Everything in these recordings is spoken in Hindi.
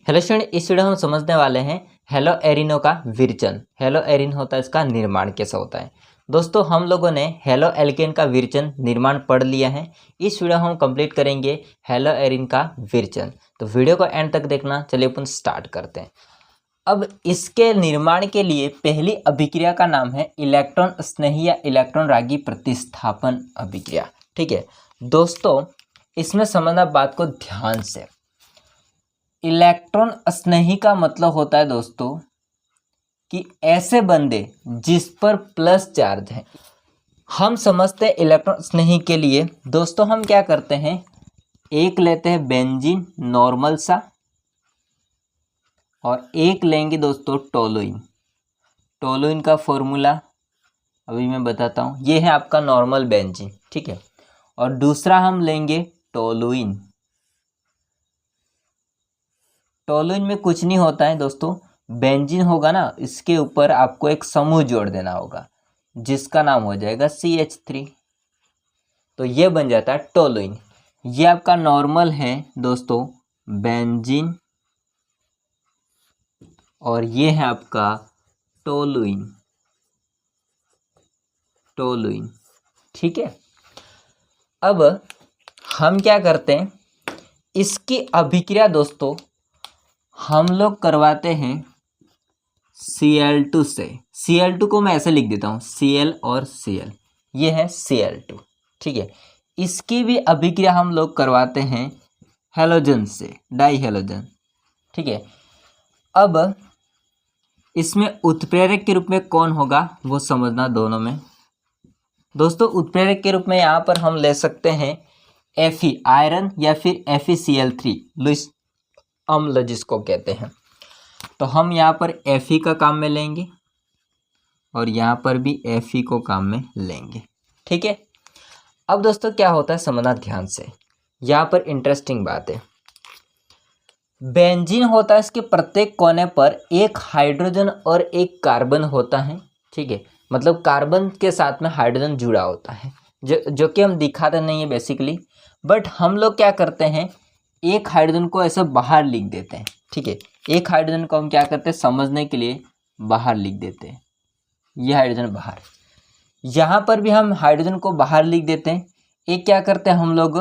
हेलो स्टूडेंट, इस वीडियो में हम समझने वाले हैं हेलो एरिनो का विरचन। हेलो एरिन होता है, इसका निर्माण कैसा होता है। दोस्तों, हम लोगों ने हेलो एल्केन का विरचन निर्माण पढ़ लिया है। इस वीडियो हम कंप्लीट करेंगे हेलो एरिन का विरचन। तो वीडियो को एंड तक देखना। चलिए अपन स्टार्ट करते हैं। अब इसके निर्माण के लिए पहली अभिक्रिया का नाम है इलेक्ट्रॉन स्नेही या इलेक्ट्रॉन रागी प्रतिस्थापन अभिक्रिया। ठीक है दोस्तों, इसमें समझना बात को ध्यान से। इलेक्ट्रॉन स्नेही का मतलब होता है दोस्तों कि ऐसे बंदे जिस पर प्लस चार्ज है। हम समझते हैं इलेक्ट्रॉन स्नेही के लिए दोस्तों हम क्या करते हैं, एक लेते हैं बेंजीन नॉर्मल सा और एक लेंगे दोस्तों टोलुइन। टोलुइन का फॉर्मूला अभी मैं बताता हूँ। ये है आपका नॉर्मल बेंजीन, ठीक है। और दूसरा हम लेंगे टोलुइन। टोलुइन में कुछ नहीं होता है दोस्तों, बेंजीन होगा ना, इसके ऊपर आपको एक समूह जोड़ देना होगा जिसका नाम हो जाएगा CH3। तो ये बन जाता है टोलुइन। ये आपका नॉर्मल है दोस्तों बेंजीन और ये है आपका टोलुइन। टोलुइन, ठीक है। अब हम क्या करते हैं, इसकी अभिक्रिया दोस्तों हम लोग करवाते हैं Cl2 से। Cl2 को मैं ऐसे लिख देता हूँ, Cl और Cl, ये है Cl2, ठीक है। इसकी भी अभिक्रिया हम लोग करवाते हैं हैलोजन से, डाई हैलोजन, ठीक है। अब इसमें उत्प्रेरक के रूप में कौन होगा वो समझना दोनों में। दोस्तों उत्प्रेरक के रूप में यहाँ पर हम ले सकते हैं Fe आयरन या फिर FeCl3 लुईस अम्ल जिसको कहते हैं। तो हम यहाँ पर Fe का काम में लेंगे और यहाँ पर भी Fe को काम में लेंगे, ठीक है। अब दोस्तों क्या होता है समझना ध्यान से, यहाँ पर इंटरेस्टिंग बात है। बेंजीन होता है, इसके प्रत्येक कोने पर एक हाइड्रोजन और एक कार्बन होता है, ठीक है। मतलब कार्बन के साथ में हाइड्रोजन जुड़ा होता है, जो कि हम दिखाते नहीं है बेसिकली। बट हम लोग क्या करते हैं, एक हाइड्रोजन को ऐसे बाहर लिख देते हैं, ठीक है। एक हाइड्रोजन को हम क्या करते हैं समझने के लिए बाहर लिख देते हैं, ये हाइड्रोजन बाहर। यहाँ पर भी हम हाइड्रोजन को बाहर लिख देते हैं। एक क्या करते हैं हम लोग,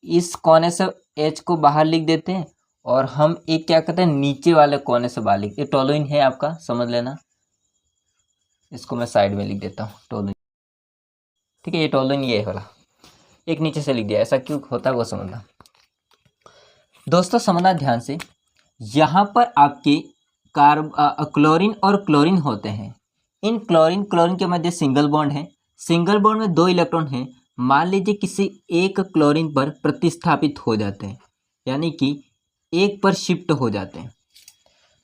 इस कोने से H को बाहर लिख देते हैं और हम एक क्या करते हैं नीचे वाले कोने से बाहर लिख। ये टोलुइन है आपका, समझ लेना। इसको मैं साइड में लिख देता हूँ टोलुइन, ठीक है। ये टोलुइन ये वाला एक नीचे से लिख दिया, ऐसा क्यों होता है वो समझना। दोस्तों समझना ध्यान से, यहाँ पर आपके क्लोरीन और क्लोरीन होते हैं। इन क्लोरीन क्लोरीन के मध्य सिंगल बॉन्ड है। सिंगल बॉन्ड में 2 इलेक्ट्रॉन हैं। मान लीजिए किसी एक क्लोरीन पर प्रतिस्थापित हो जाते हैं, यानी कि एक पर शिफ्ट हो जाते हैं,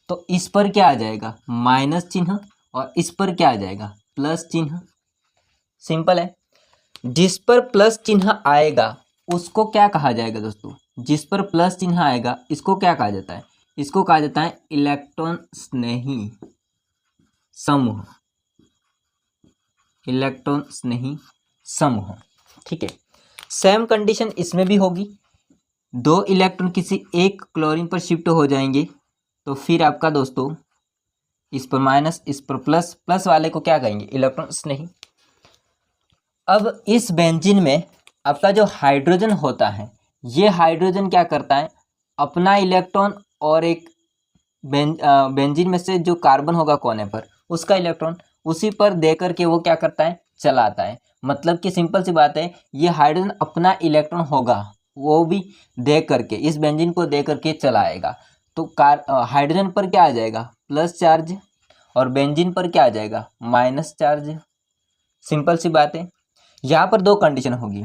तो इस पर क्या आ जाएगा माइनस चिन्ह और इस पर क्या आ जाएगा प्लस चिन्ह। सिंपल है। जिस पर प्लस चिन्ह आएगा उसको क्या कहा जाएगा दोस्तों, जिस पर प्लस चिन्ह आएगा इसको क्या कहा जाता है, इसको कहा जाता है इलेक्ट्रॉन स्नेही समूह। इलेक्ट्रॉन स्नेही समूह, ठीक है। सेम कंडीशन इसमें भी होगी। 2 इलेक्ट्रॉन किसी एक क्लोरीन पर शिफ्ट हो जाएंगे तो फिर आपका दोस्तों इस पर माइनस इस पर प्लस, प्लस वाले को क्या कहेंगे इलेक्ट्रॉन स्नेही। अब इस बेंजीन में आपका जो हाइड्रोजन होता है, ये हाइड्रोजन क्या करता है, अपना इलेक्ट्रॉन और एक बेंजीन में से जो कार्बन होगा कोने पर उसका इलेक्ट्रॉन उसी पर दे करके वो क्या करता है चलाता है। मतलब कि सिंपल सी बात है, ये हाइड्रोजन अपना इलेक्ट्रॉन होगा वो भी दे करके इस बेंजीन को दे करके चलाएगा। तो हाइड्रोजन पर क्या आ जाएगा प्लस चार्ज और बेंजीन पर क्या आ जाएगा माइनस चार्ज। सिंपल सी बात है। यहाँ पर 2 कंडीशन होगी,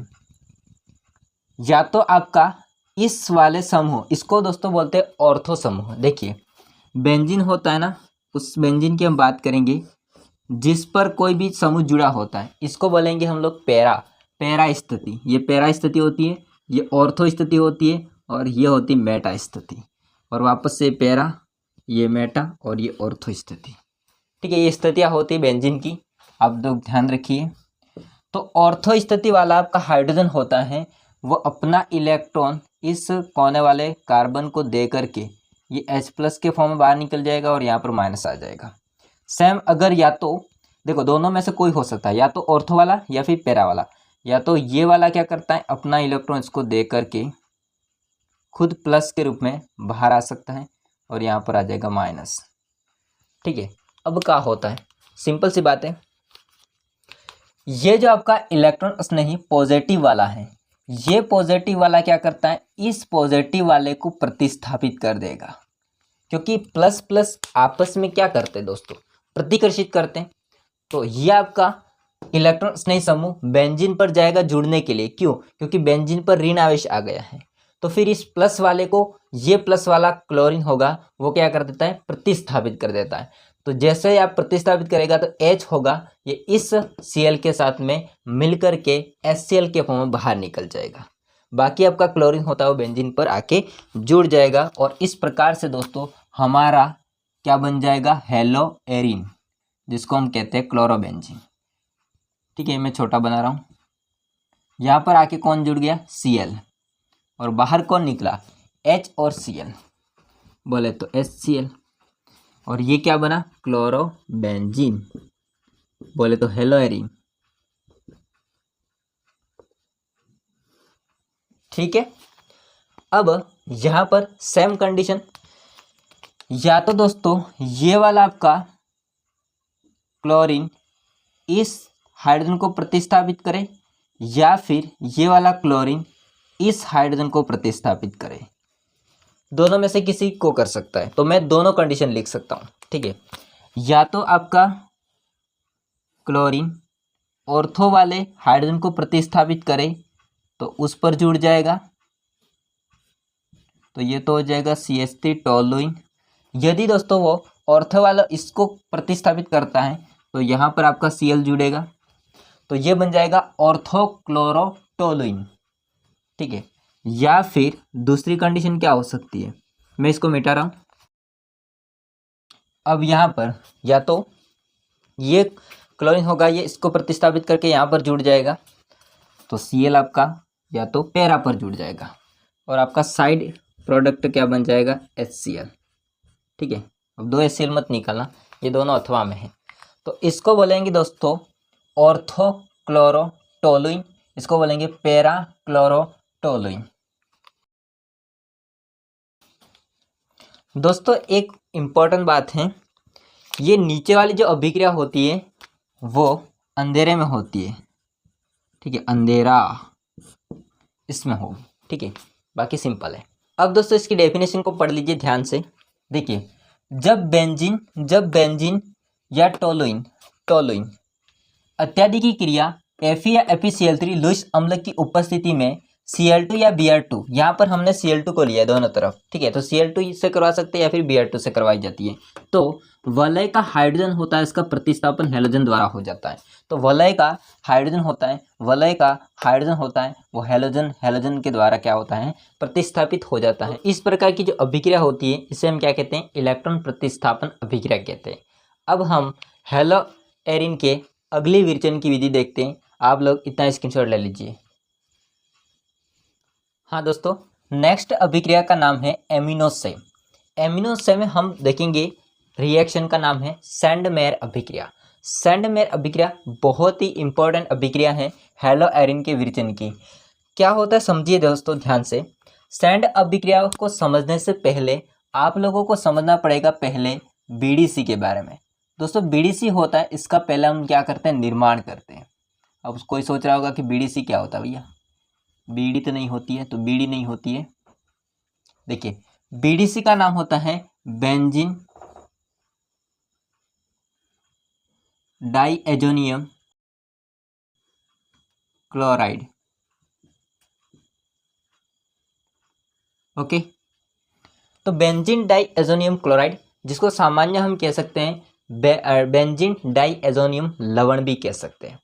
या तो आपका इस वाले समूह, इसको दोस्तों बोलते हैं ऑर्थो समूह। देखिए बेंजीन होता है ना, उस बेंजीन की हम बात करेंगे जिस पर कोई भी समूह जुड़ा होता है, इसको बोलेंगे हम लोग पैरा स्थिति। ये पैरा स्थिति होती है, ये ऑर्थो स्थिति होती है और ये होती है मेटा स्थिति। और वापस से पैरा, ये मेटा और ये ऑर्थो स्थिति, ठीक है। ये स्थितियाँ होती है बेंजीन की, आप लोग ध्यान रखिए। तो ऑर्थो स्थिति वाला आपका हाइड्रोजन होता है, वो अपना इलेक्ट्रॉन इस कोने वाले कार्बन को दे करके ये H+ के फॉर्म में बाहर निकल जाएगा और यहाँ पर माइनस आ जाएगा। सेम अगर या तो देखो दोनों में से कोई हो सकता है, या तो ऑर्थो वाला या फिर पैरा वाला। या तो ये वाला क्या करता है, अपना इलेक्ट्रॉन इसको दे करके खुद प्लस के रूप में बाहर आ सकता है और यहाँ पर आ जाएगा माइनस। ठीक है, अब क्या होता है, सिंपल सी बात है, ये जो आपका इलेक्ट्रॉन स्नेही पॉजिटिव वाला है, ये पॉजिटिव वाला क्या करता है, इस पॉजिटिव वाले को प्रतिस्थापित कर देगा, क्योंकि प्लस प्लस आपस में क्या करते हैं दोस्तों, प्रतिकर्षित करते हैं। तो ये आपका इलेक्ट्रॉन स्नेही समूह बेंजीन पर जाएगा जुड़ने के लिए, क्यों, क्योंकि बेंजीन पर ऋण आवेश आ गया है। तो फिर इस प्लस वाले को ये प्लस वाला क्लोरीन होगा वो क्या कर देता है, प्रतिस्थापित कर देता है। तो जैसे ही आप प्रतिस्थापित करेगा तो H होगा, ये इस Cl के साथ में मिलकर के HCl के फॉर्म में बाहर निकल जाएगा। बाकी आपका क्लोरीन होता है वो बेंजीन पर आके जुड़ जाएगा और इस प्रकार से दोस्तों हमारा क्या बन जाएगा, हेलो एरिन, जिसको हम कहते हैं क्लोरोबेंजीन। ठीक है, मैं छोटा बना रहा हूँ। यहाँ पर आके कौन जुड़ गया, Cl, और बाहर कौन निकला, H और Cl, बोले तो HCl, और ये क्या बना, क्लोरोबेंजीन, बोले तो हेलो एरिन। ठीक है, अब यहाँ पर सेम कंडीशन, या तो दोस्तों ये वाला आपका क्लोरीन इस हाइड्रोजन को प्रतिस्थापित करे, या फिर ये वाला क्लोरीन इस हाइड्रोजन को प्रतिस्थापित करे, दोनों में से किसी को कर सकता है। तो मैं दोनों कंडीशन लिख सकता हूँ। ठीक है, या तो आपका क्लोरीन ऑर्थो वाले हाइड्रोजन को प्रतिस्थापित करे तो उस पर जुड़ जाएगा, तो ये तो हो जाएगा CH3 टोलुइन। यदि दोस्तों वो ऑर्थो वाला इसको प्रतिस्थापित करता है तो यहाँ पर आपका Cl जुड़ेगा, तो ये बन जाएगा ऑर्थोक्लोरोटोलुइन। ठीक है, या फिर दूसरी कंडीशन क्या हो सकती है, मैं इसको मिटा रहा हूँ। अब यहाँ पर या तो ये क्लोरीन होगा, ये इसको प्रतिस्थापित करके यहाँ पर जुड़ जाएगा, तो Cl आपका या तो पैरा पर जुड़ जाएगा और आपका साइड प्रोडक्ट क्या बन जाएगा, HCl। ठीक है, अब 2 HCl मत निकालना, ये दोनों अथवा में है। तो इसको बोलेंगे दोस्तों ऑर्थोक्लोरोटोलुइन, इसको बोलेंगे पैरा क्लोरोटोलुइन। दोस्तों एक इम्पॉर्टेंट बात है, ये नीचे वाली जो अभिक्रिया होती है वो अंधेरे में होती है। ठीक है, अंधेरा इसमें होगी। ठीक है, बाकी सिंपल है। अब दोस्तों इसकी डेफिनेशन को पढ़ लीजिए ध्यान से। देखिए, जब बेंजीन या टोलुइन इत्यादि की क्रिया Fe या FeCl3 लुईस अम्ल की उपस्थिति में Cl2 या Br2, यहाँ पर हमने Cl2 को लिया दोनों तरफ। ठीक है, तो Cl2 से करवा सकते हैं या फिर Br2 से करवाई जाती है। तो वलय का हाइड्रोजन होता है, इसका प्रतिस्थापन हैलोजन द्वारा हो जाता है। तो वलय का हाइड्रोजन होता है, वो हैलोजन के द्वारा क्या होता है, प्रतिस्थापित हो जाता है। इस प्रकार की जो अभिक्रिया होती है इसे हम क्या कहते हैं, इलेक्ट्रॉन प्रतिस्थापन अभिक्रिया कहते हैं। अब हम हेलो एरिन के अगली विरचन की विधि देखते हैं। आप लोग इतना स्क्रीनशॉट ले लीजिए। हाँ दोस्तों, नेक्स्ट अभिक्रिया का नाम है एमिनोसे। एमिनोसे में हम देखेंगे रिएक्शन का नाम है सैंडमेयर अभिक्रिया। सैंडमेयर अभिक्रिया बहुत ही इंपॉर्टेंट अभिक्रिया है हेलो एरिन के विरचन की। क्या होता है समझिए दोस्तों ध्यान से। सैंड अभिक्रिया को समझने से पहले आप लोगों को समझना पड़ेगा पहले BDC के बारे में। दोस्तों BDC होता है, इसका पहले हम क्या करते हैं, निर्माण करते हैं। अब कोई सोच रहा होगा कि BDC क्या होता है, भैया बीड़ी तो नहीं होती है, तो बीड़ी नहीं होती है। देखिए, BDC का नाम होता है बेंजीन डाइएजोनियम क्लोराइड। ओके, तो बेंजीन डाइएजोनियम क्लोराइड, जिसको सामान्य हम कह सकते हैं बेंजीन डाइएजोनियम लवण भी कह सकते हैं।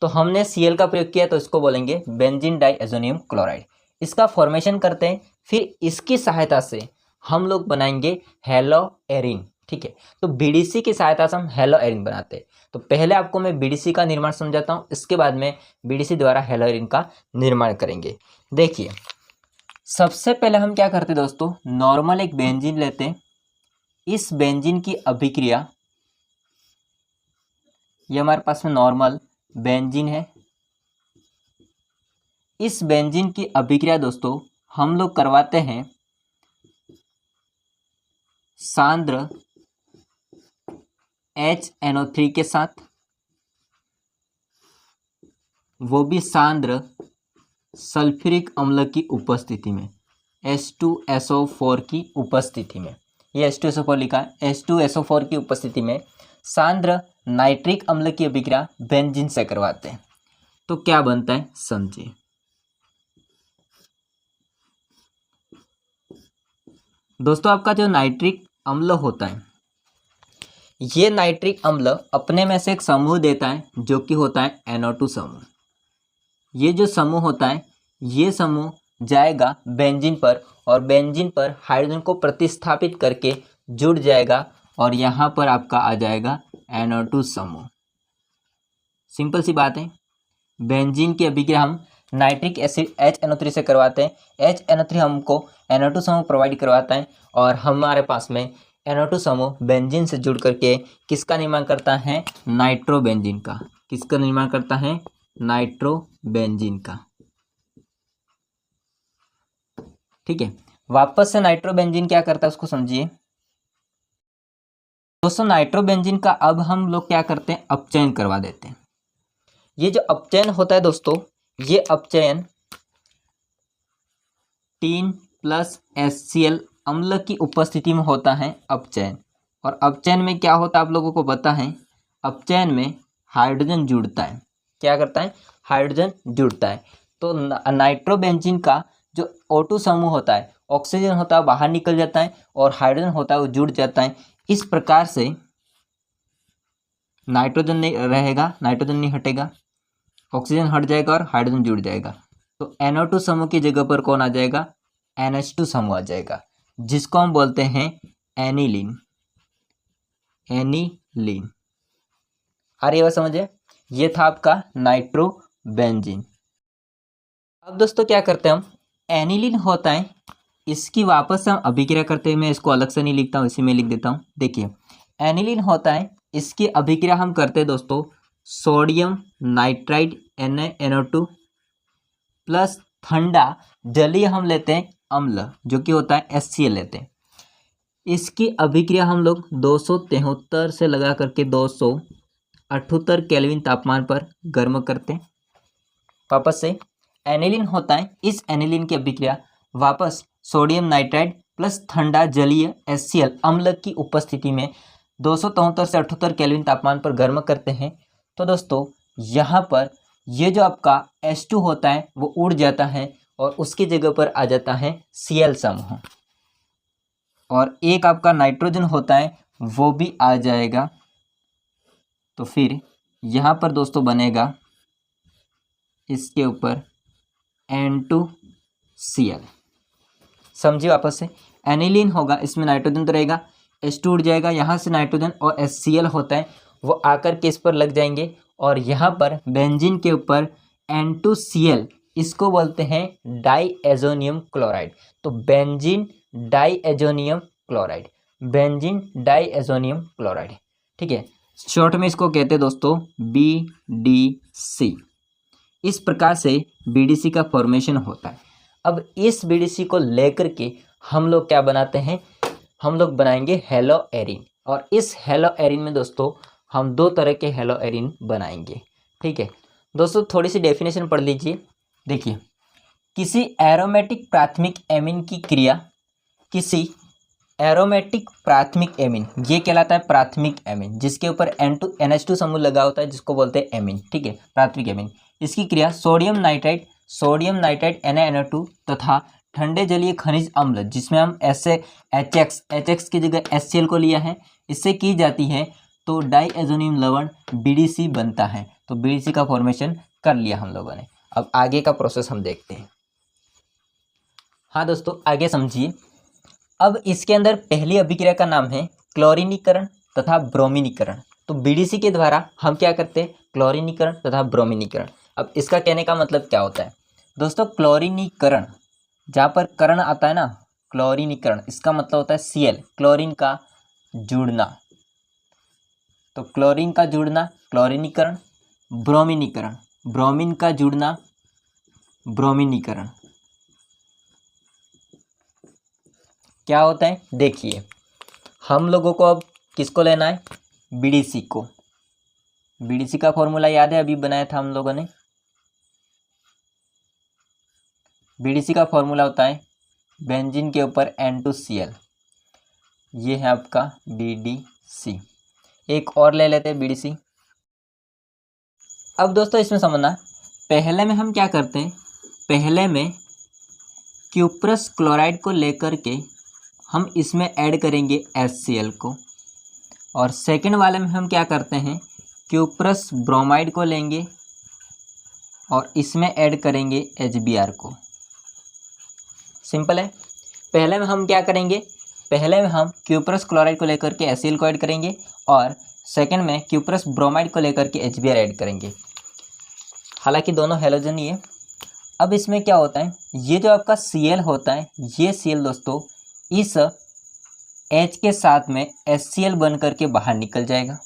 तो हमने Cl का प्रयोग किया तो इसको बोलेंगे बेंजीन डाइएजोनियम क्लोराइड। इसका फॉर्मेशन करते हैं, फिर इसकी सहायता से हम लोग बनाएंगे हेलो एरिन। ठीक है, तो BDC की सहायता से हम हेलो एरिन बनाते हैं। तो पहले आपको मैं BDC का निर्माण समझाता हूँ, इसके बाद में BDC द्वारा हेलो एरिन का निर्माण करेंगे। देखिए, सबसे पहले हम क्या करते दोस्तों, नॉर्मल एक बेंजीन लेते हैं। इस बेंजीन की अभिक्रिया, ये हमारे पास में नॉर्मल बेंजीन है। इस बेंजीन की अभिक्रिया दोस्तों हम लोग करवाते हैं सांद्र HNO3 के साथ, वो भी सांद्र सल्फ्यूरिक अम्ल की उपस्थिति में, H2SO4 की उपस्थिति में। ये H2SO4 लिखा है, H2SO4 की उपस्थिति में सांद्र नाइट्रिक अम्ल की अभिक्रिया बेंजीन से करवाते हैं। तो क्या बनता है समझिए। दोस्तों आपका जो नाइट्रिक अम्ल होता है, ये नाइट्रिक अम्ल अपने में से एक समूह देता है जो कि होता है NO2 समूह। ये जो समूह होता है, ये समूह जाएगा बेंजीन पर और बेंजीन पर हाइड्रोजन को प्रतिस्थापित करके जुड़ जाएगा और यहाँ पर आपका आ जाएगा NO2 समूह। सिंपल सी बात है। बेंजीन की अभिक्रिया हम नाइट्रिक एसिड HNO3 से करवाते हैं। HNO3 हमको NO2 समूह प्रोवाइड करवाता है और हमारे पास में NO2 समूह बेंजीन से जुड़ करके किसका निर्माण करता है, नाइट्रोबेंजीन का। किसका निर्माण करता है, नाइट्रोबेंजीन का। ठीक है, वापस से नाइट्रोबेंजीन क्या करता है उसको समझिए। दोस्तों नाइट्रोबेंजीन का अब हम लोग क्या करते हैं, अपचयन करवा देते हैं। ये जो अपचयन होता है दोस्तों, ये अपचयन 3+HCl अम्ल की उपस्थिति में होता है अपचयन। और अपचयन में क्या होता है आप लोगों को पता है, अपचयन में हाइड्रोजन जुड़ता है। क्या करता है, हाइड्रोजन जुड़ता है। तो नाइट्रोबेंजीन का जो O2 समूह होता है, ऑक्सीजन होता है बाहर निकल जाता है और हाइड्रोजन होता है वो जुड़ जाता है। इस प्रकार से नाइट्रोजन नहीं रहेगा, नाइट्रोजन नहीं हटेगा, ऑक्सीजन हट जाएगा और हाइड्रोजन जुड़ जाएगा। तो NO2 समूह की जगह पर कौन आ जाएगा, NH2 समूह आ जाएगा, जिसको हम बोलते हैं एनिलीन। एनिलीन आ रही है बात समझे। ये था आपका नाइट्रोबेंजीन। अब दोस्तों क्या करते हैं हम, एनिलीन होता है, इसकी वापस से हम अभिक्रिया करते हैं। मैं इसको अलग से नहीं लिखता हूँ, इसी में लिख देता हूँ। देखिए एनिलीन होता है, इसकी अभिक्रिया हम करते हैं दोस्तों सोडियम नाइट्राइड NaNO2 प्लस ठंडा जलीय हम लेते हैं अम्ल जो कि होता है HCl लेते हैं। इसकी अभिक्रिया हम लोग 273 से लगा करके 278 केल्विन तापमान पर गर्म करते हैं। वापस से एनिलीन होता है, इस एनिलीन की अभिक्रिया वापस सोडियम नाइट्राइड प्लस ठंडा जलीय HCl अम्ल की उपस्थिति में 273 से 78 केल्विन तापमान पर गर्म करते हैं। तो दोस्तों यहाँ पर ये जो आपका H2 होता है वो उड़ जाता है और उसकी जगह पर आ जाता है Cl समूह, और एक आपका नाइट्रोजन होता है वो भी आ जाएगा। तो फिर यहाँ पर दोस्तों बनेगा इसके ऊपर N2Cl। समझिए वापस से, एनिलीन होगा, इसमें नाइट्रोजन तो रहेगा, H2 उड़ जाएगा, यहाँ से नाइट्रोजन और HCl होता है वो आकर के इस पर लग जाएंगे और यहाँ पर बेंजीन के ऊपर N2Cl, इसको बोलते हैं डाईएजोनियम क्लोराइड। तो benzene diazonium chloride, benzene diazonium chloride. ठीक है, शॉर्ट में इसको कहते हैं दोस्तों BDC। इस प्रकार से BDC का फॉर्मेशन होता है। अब इस BDC को लेकर के हम लोग क्या बनाते हैं, हम लोग बनाएंगे हेलो एरिन। और इस हेलो एरिन में दोस्तों हम दो तरह के हेलो एरिन बनाएंगे। ठीक है दोस्तों, थोड़ी सी डेफिनेशन पढ़ लीजिए। देखिए, किसी एरोमेटिक प्राथमिक एमीन की क्रिया, किसी एरोमेटिक प्राथमिक एमीन, ये कहलाता है प्राथमिक एमीन, जिसके ऊपर NH2 समूह लगा होता है जिसको बोलते हैं एमीन। ठीक है, प्राथमिक एमीन। इसकी क्रिया सोडियम नाइट्राइड NaNO2 तथा ठंडे जलीय खनिज अम्ल, जिसमें हम HX की जगह HCl को लिया है, इससे की जाती है तो डाईएजोनियम लवण BDC बनता है। तो BDC का फॉर्मेशन कर लिया हम लोगों ने। अब आगे का प्रोसेस हम देखते हैं। हाँ दोस्तों आगे समझिए। अब इसके अंदर पहली अभिक्रिया का नाम है क्लोरीनीकरण तथा ब्रोमीनीकरण। तो BDC के द्वारा हम क्या करते हैं, क्लोरीनीकरण तथा ब्रोमीनीकरण। अब इसका कहने का मतलब क्या होता है दोस्तों, क्लोरीनीकरण जहाँ पर करण आता है ना, क्लोरीनीकरण, इसका मतलब होता है Cl, क्लोरीन का जुड़ना। तो क्लोरीन का जुड़ना क्लोरीनीकरण, ब्रोमीनीकरण, ब्रोमीन का जुड़ना ब्रोमीनीकरण। क्या होता है देखिए, हम लोगों को अब किसको लेना है, BDC को। BDC का फॉर्मूला याद है, अभी बनाया था हम लोगों ने। BDC का फॉर्मूला होता है बेंजीन के ऊपर N2Cl, ये है आपका BDC। एक और ले लेते हैं BDC। अब दोस्तों इसमें समझना, पहले में हम क्या करते हैं, पहले में क्यूप्रस क्लोराइड को लेकर के हम इसमें ऐड करेंगे HCl को, और सेकंड वाले में हम क्या करते हैं, क्यूप्रस ब्रोमाइड को लेंगे और इसमें ऐड करेंगे HBr को। सिंपल है। पहले में हम क्या करेंगे, पहले में हम क्यूप्रस क्लोराइड को लेकर के HCl को ऐड करेंगे और सेकंड में क्यूप्रस ब्रोमाइड को लेकर के HBr ऐड करेंगे। हालांकि दोनों हेलोजन ही है। अब इसमें क्या होता है, ये जो आपका Cl होता है, ये Cl दोस्तों इस H के साथ में HCl बन करके बाहर निकल जाएगा।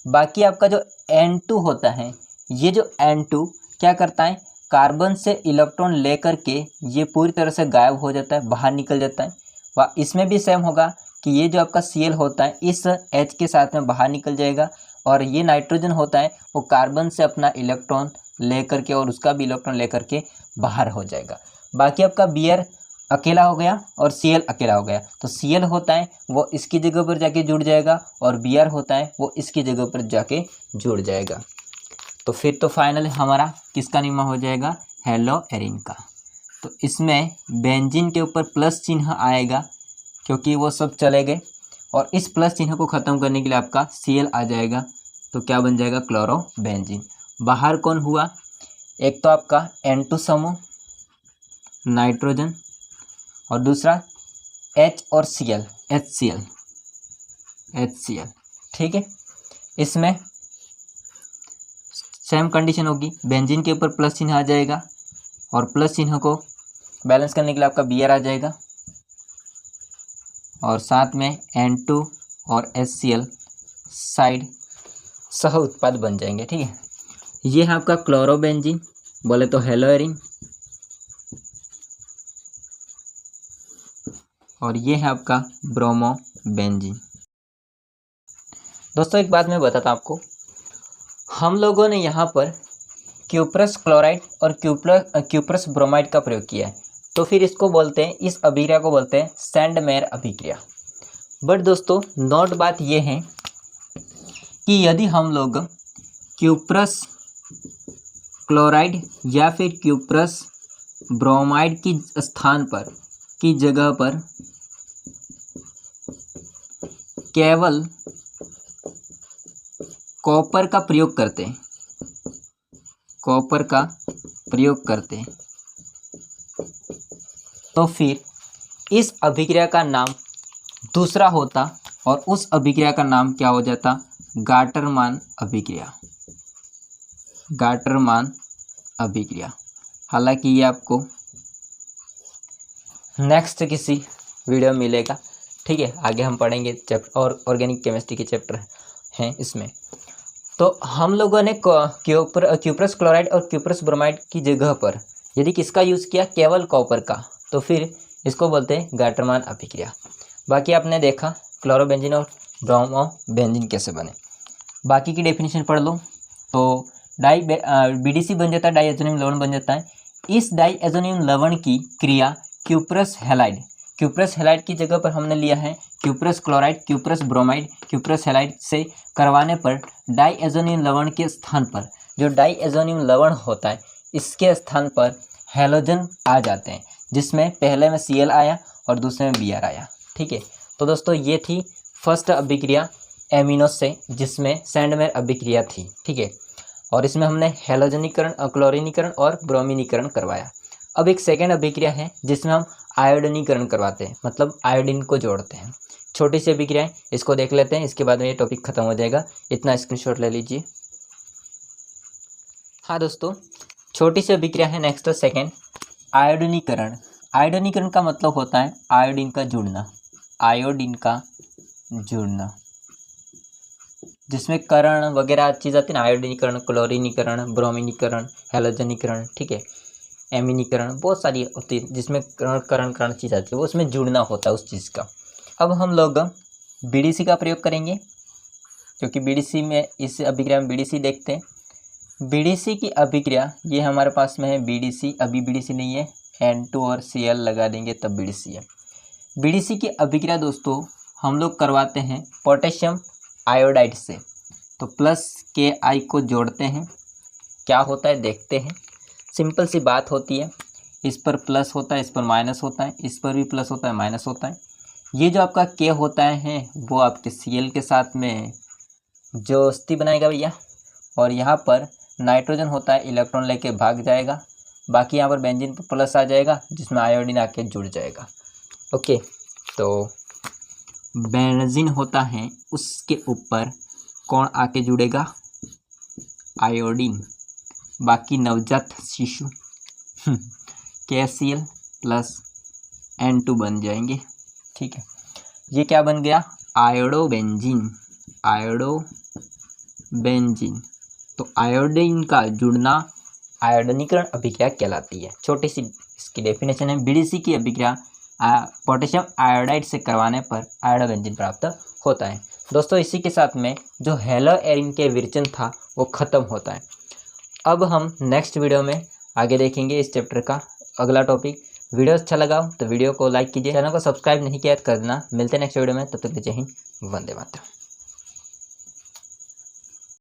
बाकी आपका जो N2 होता है, ये जो N2 क्या करता है, कार्बन से इलेक्ट्रॉन लेकर के ये पूरी तरह से गायब हो जाता है, बाहर निकल जाता है। व इसमें भी सेम होगा कि ये जो आपका Cl होता है इस H के साथ में बाहर निकल जाएगा, और ये नाइट्रोजन होता है वो कार्बन से अपना इलेक्ट्रॉन लेकर के और उसका भी इलेक्ट्रॉन लेकर के बाहर हो जाएगा। बाकी आपका Br अकेला हो गया और Cl अकेला हो गया। तो Cl होता है वो इसकी जगह पर जाके जुड़ जाएगा और Br होता है वो इसकी जगह पर जाके जुड़ जाएगा। तो फिर तो फाइनल हमारा किसका निर्माण हो जाएगा, हेलो एरिन का। तो इसमें बेंजीन के ऊपर प्लस चिन्ह आएगा क्योंकि वो सब चले गए, और इस प्लस चिन्ह को ख़त्म करने के लिए आपका Cl आ जाएगा। तो क्या बन जाएगा, क्लोरोबेंजीन। बाहर कौन हुआ, एक तो आपका N2 समूह नाइट्रोजन, और दूसरा H और Cl HCl। ठीक है, इसमें सेम कंडीशन होगी, बेंजीन के ऊपर प्लस चिन्ह आ जाएगा और प्लस चिन्ह को बैलेंस करने के लिए आपका Br आ जाएगा, और साथ में N2 और HCl साइड सह उत्पाद बन जाएंगे। ठीक है, ये है आपका क्लोरोबेंजीन, बोले तो हेलो एरिन, और ये है आपका ब्रोमोबेंजीन। दोस्तों एक बात मैं बताता हूँ आपको, हम लोगों ने यहाँ पर क्यूप्रस क्लोराइड और क्यूप्रस ब्रोमाइड का प्रयोग किया है, तो फिर इसको बोलते हैं, इस अभिक्रिया को बोलते हैं सैंडमेयर अभिक्रिया। बट दोस्तों नोट बात ये है कि यदि हम लोग क्यूप्रस क्लोराइड या फिर क्यूप्रस ब्रोमाइड की स्थान पर की जगह पर केवल कॉपर का प्रयोग करते हैं, कॉपर का प्रयोग करते हैं, तो फिर इस अभिक्रिया का नाम दूसरा होता और उस अभिक्रिया का नाम क्या हो जाता, गाटरमान अभिक्रिया। गाटरमान अभिक्रिया। हालांकि ये आपको नेक्स्ट किसी वीडियो में मिलेगा। ठीक है, आगे हम पढ़ेंगे चैप्टर, और ऑर्गेनिक केमिस्ट्री के चैप्टर हैं इसमें। तो हम लोगों ने क्यूप्रस क्लोराइड और क्यूप्रस ब्रोमाइड की जगह पर यदि किसका यूज़ किया, केवल कॉपर का, तो फिर इसको बोलते हैं गाटरमान अभिक्रिया। बाकी आपने देखा क्लोरोबेंजीन और ब्रोमोबेंजीन कैसे बने। बाकी की डेफिनेशन पढ़ लो। तो BDC बन जाता है, डाईएज़ोनियम लवण बन जाता है। इस डाईएज़ोनियम लवण की क्रिया क्यूप्रस हैलाइड, क्यूप्रस हैलाइड की जगह पर हमने लिया है cuprous chloride, cuprous bromide, cuprous halide से करवाने पर डाईएज़ोनियम लवण के स्थान पर, जो डाईएज़ोनियम लवण होता है इसके स्थान पर हैलोजन आ जाते हैं, जिसमें पहले में Cl आया और दूसरे में Br आया। ठीक है, तो दोस्तों ये थी फर्स्ट अभिक्रिया एमिनो से, जिसमें सैंडमेयर अभिक्रिया थी। ठीक है, और इसमें हमने हैलोजनीकरण, क्लोरीनीकरण और ब्रोमीनीकरण करवाया। अब एक सेकेंड अभिक्रिया है जिसमें हम आयोडीनीकरण करवाते हैं, मतलब आयोडीन को जोड़ते हैं। छोटी सी अभिक्रिया है, इसको देख लेते हैं, इसके बाद में ये टॉपिक खत्म हो जाएगा। इतना स्क्रीनशॉट ले लीजिए। हाँ दोस्तों, छोटी सी अभिक्रिया है नेक्स्ट सेकेंड, आयोडीनीकरण। आयोडीनीकरण का मतलब होता है आयोडीन का जुड़ना, आयोडीन का जुड़ना, जिसमें करण वगैरह चीज़ आती है ना, आयोडीनीकरण, क्लोरीनीकरण, ब्रोमीनीकरण, हैलोजनीकरण, ठीक है, एमीनीकरण, बहुत सारी होती है जिसमें करण चीज़ आती है, वो उसमें जुड़ना होता है उस चीज़ का। अब हम लोग बीडीसी का प्रयोग करेंगे, क्योंकि बीडीसी में इस अभिक्रिया में बीडीसी देखते हैं। बीडीसी की अभिक्रिया ये हमारे पास में है बीडीसी, अभी बीडीसी नहीं है, N2 और Cl लगा देंगे तब बीडीसी है। बीडीसी की अभिक्रिया दोस्तों हम लोग करवाते हैं पोटेशियम आयोडाइड से, तो प्लस Ki को जोड़ते हैं, क्या होता है देखते हैं। सिंपल सी बात होती है, इस पर प्लस होता है, इस पर माइनस होता है, इस पर भी प्लस होता है, माइनस होता है। ये जो आपका K होता है वो आपके Cl के साथ में जो स्थिति बनाएगा भैया, और यहाँ पर नाइट्रोजन होता है, इलेक्ट्रॉन लेके भाग जाएगा, बाकी यहाँ पर बेंजीन पर प्लस आ जाएगा जिसमें आयोडीन आके जुड़ जाएगा। ओके, तो बेंजीन होता है उसके ऊपर कौन आके जुड़ेगा, आयोडीन, बाकी नवजात शिशु KCl प्लस N2 बन जाएंगे, ठीक है। ये क्या बन गया, आयोडोबेंजीन, आयोडोबेंजीन। तो आयोडीन का जुड़ना आयोडीनीकरण अभिक्रिया कहलाती है। छोटी सी इसकी डेफिनेशन है, बीडीसी की अभिक्रिया पोटेशियम आयोडाइड से करवाने पर आयोडोबेंजीन प्राप्त होता है। दोस्तों इसी के साथ में जो हेलो एरिन के विरचन था वो ख़त्म होता है। अब हम नेक्स्ट वीडियो में आगे देखेंगे इस चैप्टर का अगला टॉपिक। वीडियो अच्छा लगा तो वीडियो को लाइक कीजिए, चैनल को सब्सक्राइब नहीं किया तो कर देना। मिलते हैं नेक्स्ट वीडियो में, तब तक जय हिंद, वंदे मातरम।